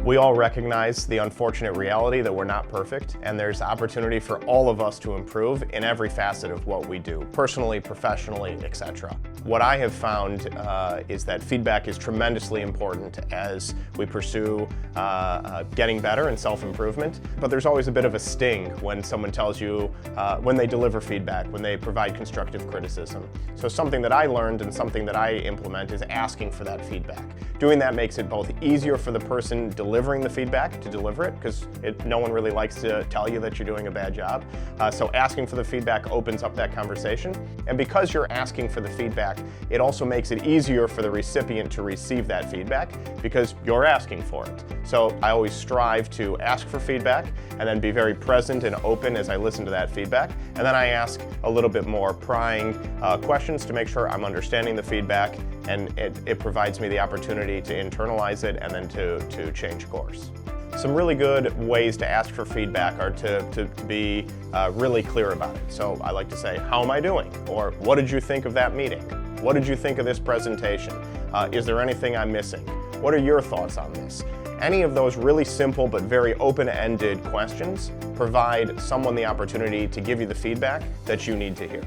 We all recognize the unfortunate reality that we're not perfect, and there's opportunity for all of us to improve in every facet of what we do, personally, professionally, etc. What I have found is that feedback is tremendously important as we pursue getting better and self-improvement, but there's always a bit of a sting when someone tells you, when they deliver feedback, when they provide constructive criticism. So something that I learned and something that I implement is asking for that feedback. Doing that makes it both easier for the person delivering the feedback to deliver it, because no one really likes to tell you that you're doing a bad job. So asking for the feedback opens up that conversation. And because you're asking for the feedback, it also makes it easier for the recipient to receive that feedback because you're asking for it. So I always strive to ask for feedback and then be very present and open as I listen to that feedback. And then I ask a little bit more prying questions to make sure I'm understanding the feedback, and it provides me the opportunity to internalize it and then to change course. Some really good ways to ask for feedback are to be really clear about it. So I like to say, how am I doing? Or what did you think of that meeting? What did you think of this presentation? Is there anything I'm missing? What are your thoughts on this? Any of those really simple but very open-ended questions provide someone the opportunity to give you the feedback that you need to hear.